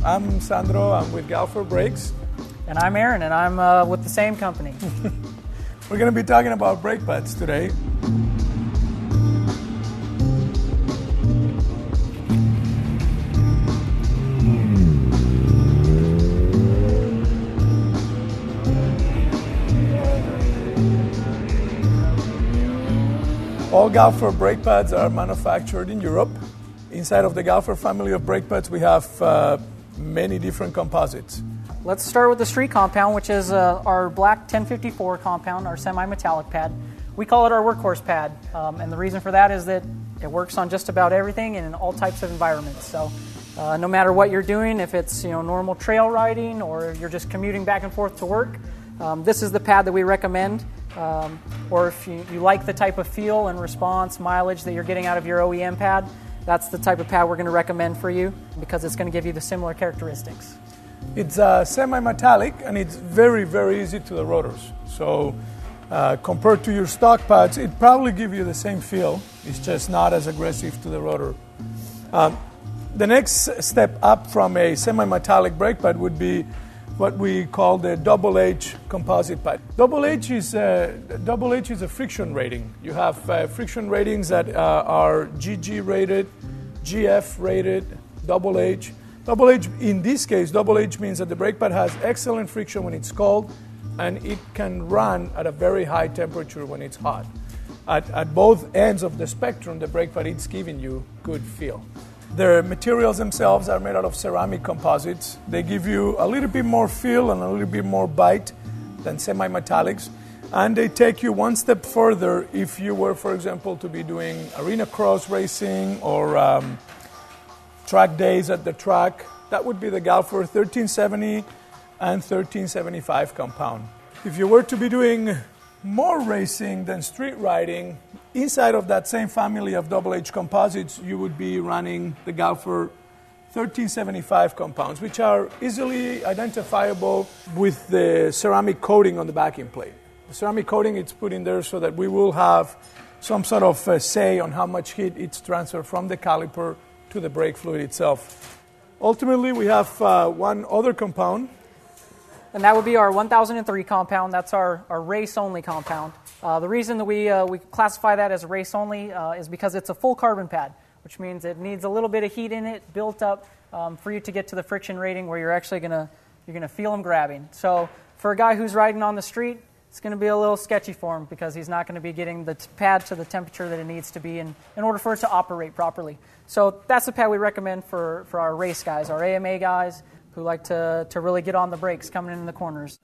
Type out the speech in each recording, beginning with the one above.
I'm Sandro. I'm with Galfer Brakes. And I'm Aaron, and I'm with the same company. We're going to be talking about brake pads today. All Galfer brake pads are manufactured in Europe. Inside of the Galfer family of brake pads, we have many different composites. Let's start with the street compound, which is our black 1054 compound, our semi-metallic pad. We call it our workhorse pad, and the reason for that is that it works on just about everything and in all types of environments. So no matter what you're doing, if it's normal trail riding or you're just commuting back and forth to work, this is the pad that we recommend. Or if you like the type of feel and response, mileage that you're getting out of your OEM pad, that's the type of pad we're going to recommend for you because it's going to give you the similar characteristics. It's semi-metallic and it's very, very easy to the rotors. So compared to your stock pads, it probably gives you the same feel. It's just not as aggressive to the rotor. The next step up from a semi-metallic brake pad would be what we call the double H composite pad. Double H is a friction rating. You have friction ratings that are GG rated, GF rated, double H. Double H, in this case, double H means that the brake pad has excellent friction when it's cold and it can run at a very high temperature when it's hot. At both ends of the spectrum, the brake pad is giving you good feel. The materials themselves are made out of ceramic composites. They give you a little bit more feel and a little bit more bite than semi-metallics. And they take you one step further if you were, for example, to be doing arena cross racing or track days at the track. That would be the Galfer 1370 and 1375 compound. If you were to be doing more racing than street riding, inside of that same family of double H composites, you would be running the Galfer 1375 compounds, which are easily identifiable with the ceramic coating on the backing plate. The ceramic coating, it's put in there so that we will have some sort of say on how much heat it's transferred from the caliper to the brake fluid itself. Ultimately, we have one other compound. And that would be our 1003 compound. That's our race-only compound. The reason that we classify that as race-only is because it's a full carbon pad, which means it needs a little bit of heat in it built up for you to get to the friction rating where you're actually you're gonna feel them grabbing. So for a guy who's riding on the street, it's going to be a little sketchy for him because he's not going to be getting the pad to the temperature that it needs to be in order for it to operate properly. So that's the pad we recommend for our race guys, our AMA guys, who like to really get on the brakes coming in the corners.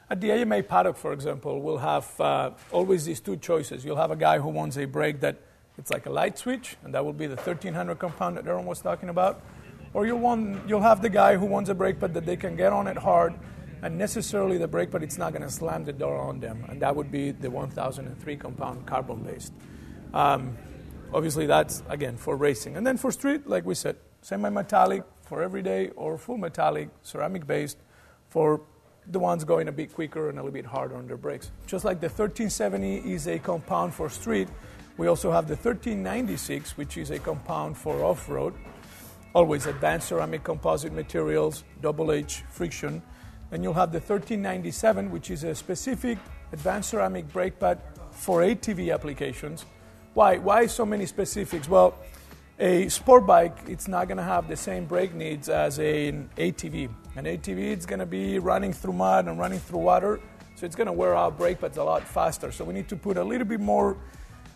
At the AMA paddock, for example, we'll have always these two choices. You'll have a guy who wants a brake that it's like a light switch, and that will be the 1300 compound that Aaron was talking about. Or you'll have the guy who wants a brake pad that they can get on it hard, and necessarily the brake pad, it's not going to slam the door on them, and that would be the 1003 compound carbon-based. Obviously, that's, again, for racing. And then for street, like we said, semi-metallic for everyday or full metallic, ceramic-based for the ones going a bit quicker and a little bit harder on their brakes. Just like the 1370 is a compound for street, we also have the 1396, which is a compound for off-road. Always advanced ceramic composite materials, double H friction. And you'll have the 1397, which is a specific advanced ceramic brake pad for ATV applications. Why so many specifics? Well, a sport bike, it's not going to have the same brake needs as an ATV. An ATV, it's going to be running through mud and running through water, so it's going to wear out brake pads a lot faster. So we need to put a little bit more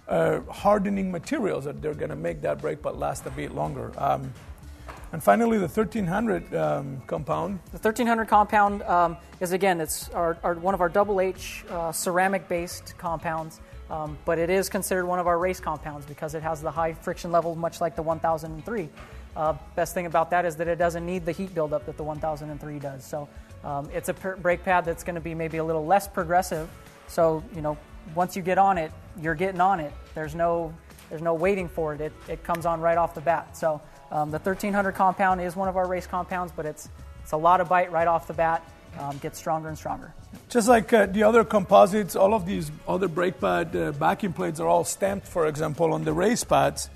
hardening materials that they're going to make that brake pad last a bit longer. And finally, the 1300 compound. The 1300 compound is, again, it's one of our double H ceramic-based compounds, but it is considered one of our race compounds because it has the high friction level, much like the 1003. Best thing about that is that it doesn't need the heat buildup that the 1003 does. So it's a brake pad that's going to be maybe a little less progressive. So, once you get on it, you're getting on it. There's no waiting for it. It comes on right off the bat. So the 1300 compound is one of our race compounds, but it's a lot of bite right off the bat. Gets stronger and stronger. Just like the other composites, all of these other brake pad backing plates are all stamped, for example, on the race pads.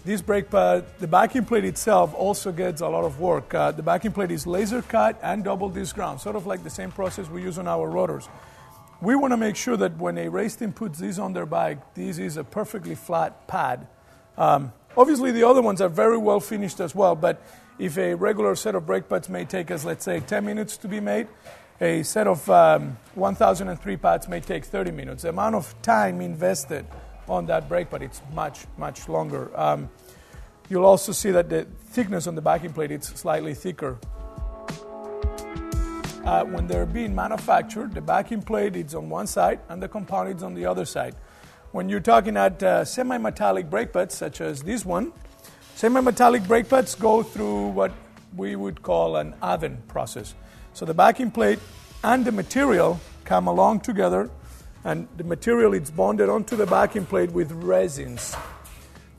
This brake pad, the backing plate itself also gets a lot of work. The backing plate is laser cut and double disc ground, sort of like the same process we use on our rotors. We want to make sure that when a race team puts this on their bike, this is a perfectly flat pad. Obviously, the other ones are very well finished as well, but if a regular set of brake pads may take us, let's say, 10 minutes to be made, a set of 1003 pads may take 30 minutes. The amount of time invested on that brake pad, it's much, much longer. You'll also see that the thickness on the backing plate is slightly thicker. When they're being manufactured, the backing plate is on one side and the compound is on the other side. When you're talking at semi-metallic brake pads, such as this one, semi-metallic brake pads go through what we would call an oven process. So the backing plate and the material come along together, and the material is bonded onto the backing plate with resins.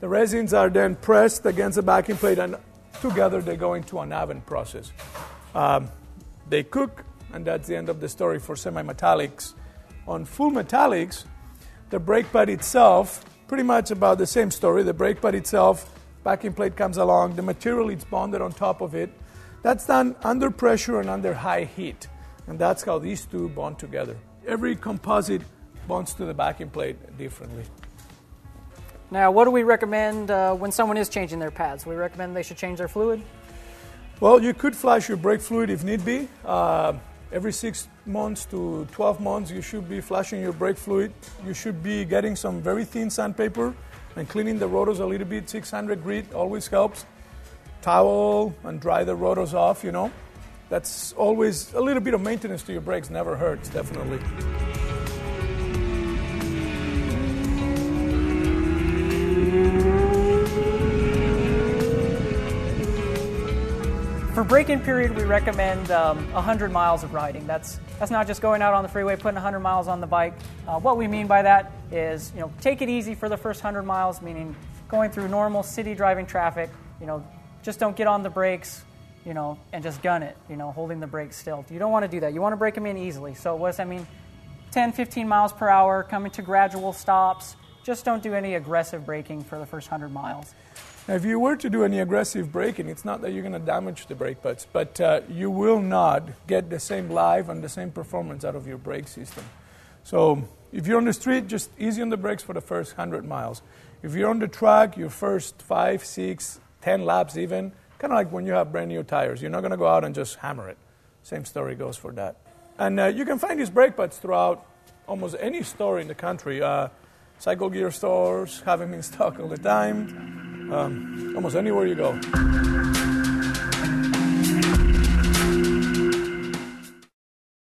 The resins are then pressed against the backing plate, and together they go into an oven process. They cook, and that's the end of the story for semi-metallics. On full metallics, the brake pad itself, pretty much about the same story. The brake pad itself, backing plate comes along, the material is bonded on top of it. That's done under pressure and under high heat, and that's how these two bond together. Every composite bonds to the backing plate differently. Now, what do we recommend when someone is changing their pads? We recommend they should change their fluid? Well, you could flash your brake fluid if need be. Every 6 months to 12 months, you should be flashing your brake fluid. You should be getting some very thin sandpaper and cleaning the rotors a little bit. 600 grit always helps. Towel and dry the rotors off, you know. That's always a little bit of maintenance to your brakes, never hurts, definitely. For break-in period, we recommend 100 miles of riding. That's not just going out on the freeway, putting 100 miles on the bike. What we mean by that is, take it easy for the first 100 miles, meaning going through normal city driving traffic. Just don't get on the brakes, and just gun it, holding the brakes still. You don't want to do that. You want to break them in easily. So what does that mean? 10, 15 miles per hour, coming to gradual stops. Just don't do any aggressive braking for the first 100 miles. Now, if you were to do any aggressive braking, it's not that you're going to damage the brake pads, but you will not get the same life and the same performance out of your brake system. So if you're on the street, just easy on the brakes for the first 100 miles. If you're on the track, your first 5, 6, 10 laps even, kind of like when you have brand new tires. You're not going to go out and just hammer it. Same story goes for that. And you can find these brake pads throughout almost any store in the country. Cycle gear stores have them in stock all the time. Almost anywhere you go.